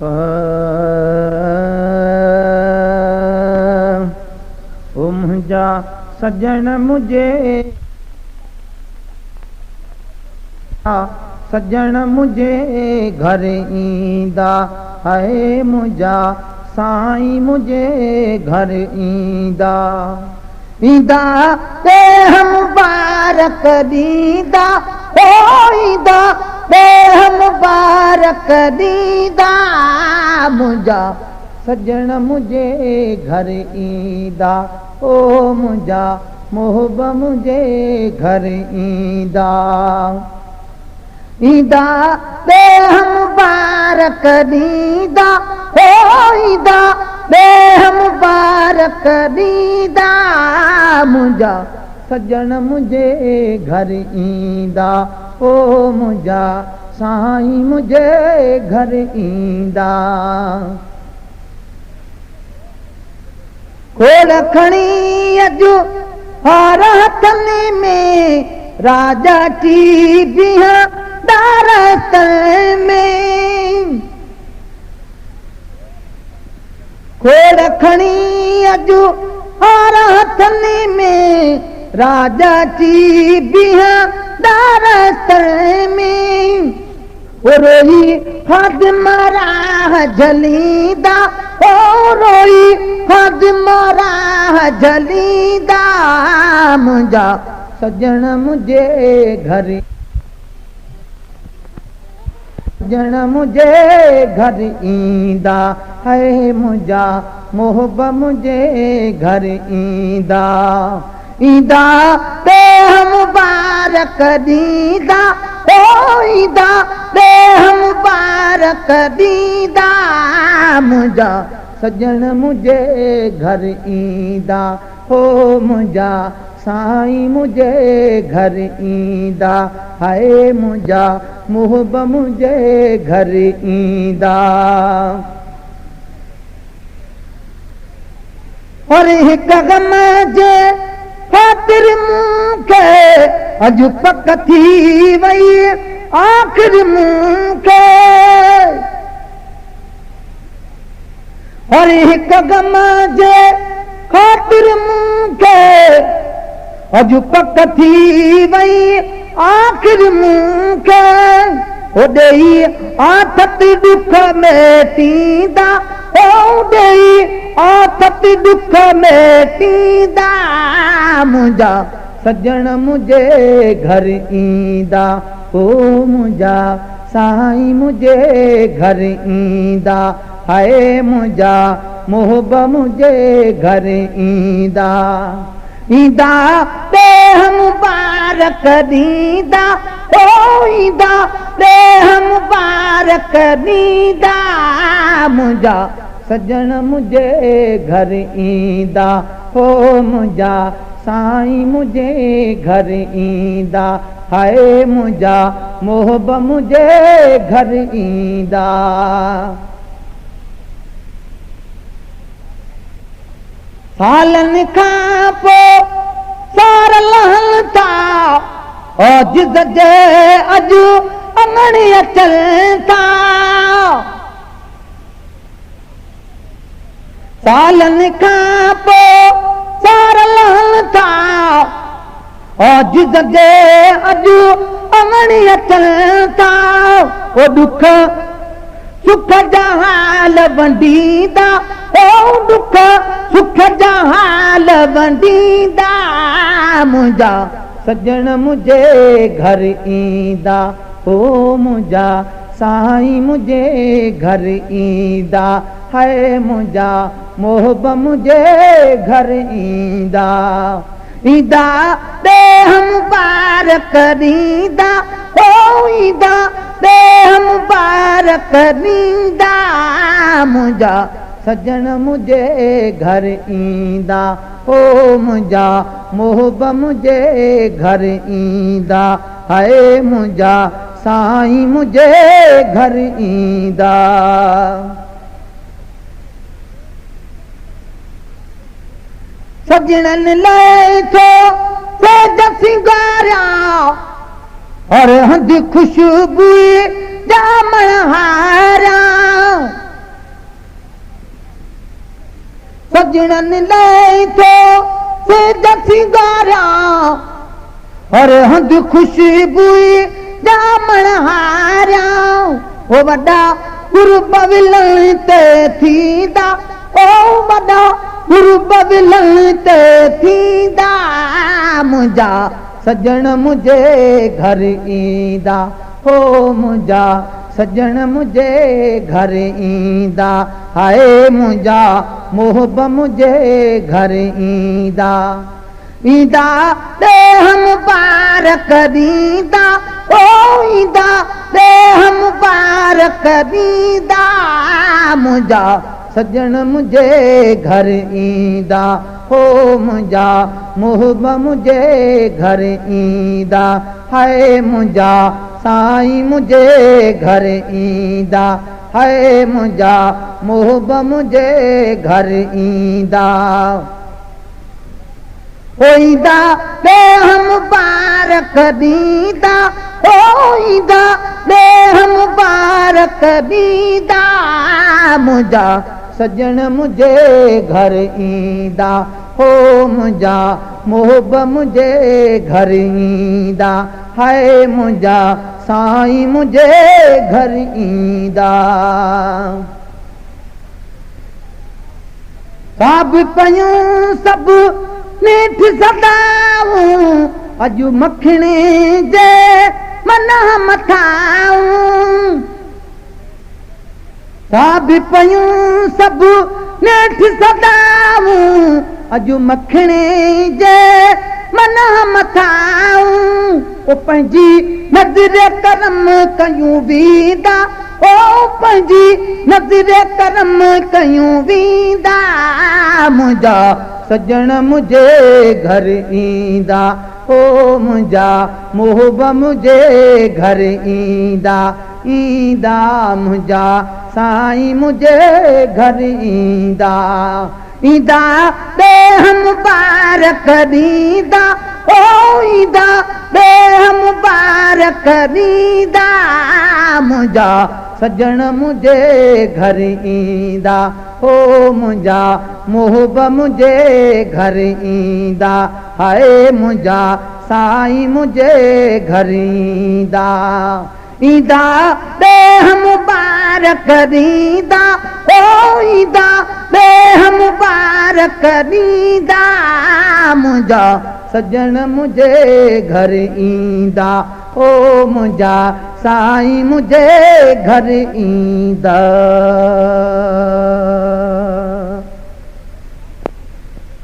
ओ मुंहिंजा सजण मुझे सजण मुझे घर ईंदा है मुंहिंजा साईं मुझे घर ईंदा ईंदा देह मुबारक ॾींदा ओ ईंदा देह मुबारक ॾींदा मुंहिंजा सजण मुझे घर ईंदा ओ मुंहिंजा मोहब मुझे घर ईंदा ईंदा देह मुबारक ॾींदा ओ ईंदा देह मुबारक ॾींदा मुंहिंजा सजण मुझे घर ईंदा ओ मुंहिंजा साईं मुझे घर ईंदा खोड़ खणी अॼु हार हथनि में राजा की बिहा दारत में खोड़ खणी अॼु हार हथनि में राजा की बिहा दारत में ओ रोई फातिमा राह झलींदा ओ रोई फातिमा राह झलींदा मुंहिंजा सजण मुझे घर सजण मुझे घर ईंदा है मुंहिंजा मोहब मुझे घर ईंदा ईंदा देह मुबारक ॾींदा ओ ईंदा देह मुबारक ॾींदा मुंहिंजा सजण मुझे घर ईंदा ओ मुंहिंजा साईं मुझे घर ईंदा हाय मुंहिंजा मोहब मुझे घर ईंदा और हिक गम जे ख़ातिर मूंखे अॼु पक थी वई आख़िर मूंखे और हिक गम जे ख़ातिर मूंखे अॼु पक थी वई आख़िर मूंखे ओॾे आथत दुख में तींदा ओॾे आथत दुख में तींदा मुंहिंजा सजण मुझे घर ईंदा ओ मुंहिंजा साईं मुझे घर ईंदा हाय मुंहिंजा मोहब मुझे घर ईंदा ईंदा देह मुबारक ॾींदा ओ ईंदा देह मुबारक ॾींदा मुंहिंजा सजण मुझे घर ईंदा ओ मुंहिंजा साईं मुझे घर ईंदा हाय मुंहिंजा मोहब मुझे घर ईंदा सालनि खां पोइ सार लहनि था औजिज़ जे अॼु अंगड़ी अचनि था सालनि खां पोइ सार लहनि था औजिज़ जे अॼु अंगड़ी अचनि था ओ दुख सुख जा हाल वंडींदा ओ दुख सुख जा हाल वंडींदा मुंहिंजा सजण मुझे घर ईंदा ओ मुंहिंजा साईं मुझे घर ईंदा हाय मुंहिंजा मोहब मुझे घर ईंदा ईंदा देह मुबारक ॾींदा ओ ईंदा देह मुबारक ॾींदा मुंहिंजा सजण मुझे घर ईंदा ओ मुंहिंजा मोहब मुझे घर ईंदा हाय मुंहिंजा साईं मुझे घर ईंदा सजणनि लाइ थो सेज सिंगारिया और हंधि खुशबू जामण हारा सजणन लाइ थो सेज सिंगारा और हंध खुशबू जामण हारिया ओ वॾा गुरुब विलण ते थींदा ओ वॾा गुरुब विलण ते थींदा मुंहिंजा सजण मुंहिंजे घर ईंदा हो मुंहिंजा सजण मुंहिंजे घर ईंदा हाय मुंहिंजा मोहब मुंहिंजे घर ईंदा ईंदा ॾेह मुबारक ॾींदा ओ ईंदा ॾेह मुबारक ॾींदा मुंहिंजा सजण मुंहिंजे घर ईंदा हो मुंहिंजा मोहब मुंहिंजे घर ईंदा हाय मुंहिंजा साईं मुंहिंजे घर ईंदा हाय मुंहिंजा मोहब मुंहिंजे घर ईंदा ओ ईंदा ॾेह मुबारक ॾींदा ओ ईंदा ॾेह मुबारक ॾींदा मुंहिंजा सजण मुंहिंजे घर ईंदा हो मुंहिंजा मोहब मुंहिंजे घर ईंदा हाय मुंहिंजा साईं मुंहिंजे घर ईंदा सभु पयूं सभु नेठ सदाऊं अॼु मखणे जे मन मथाऊं सभु पयूं सभु नेठ सदाऊं अॼु मखणे जे मन मथाऊं ओ पंहिंजी नज़र करम कयूं वेंदा ओ पंहिंजी नज़र करम कयूं वेंदा मुंहिंजा सजण मुंहिंजे घर ईंदा ओ मुंहिंजा मोहब मुंहिंजे घर ईंदा ईंदा मुंहिंजा साईं मुंहिंजे घर ईंदा ईंदा ॾेह मुबारक ॾींदा ओ ईंदा ॾेह मुबारक ॾींदा मुंहिंजा सजण मुंहिंजे घर ईंदा ओ मुंहिंजा मोहब मुंहिंजे घर ईंदा हाय मुंहिंजा साईं मुंहिंजे घर ईंदा ईंदा ॾेह मुबारक ॾींदा ओ ईंदा ॾेह मुबारक ॾींदा मुंहिंजा सजण मुंहिंजे घर ईंदा ओ मुंहिंजा साईं मुंहिंजे घर ईंदा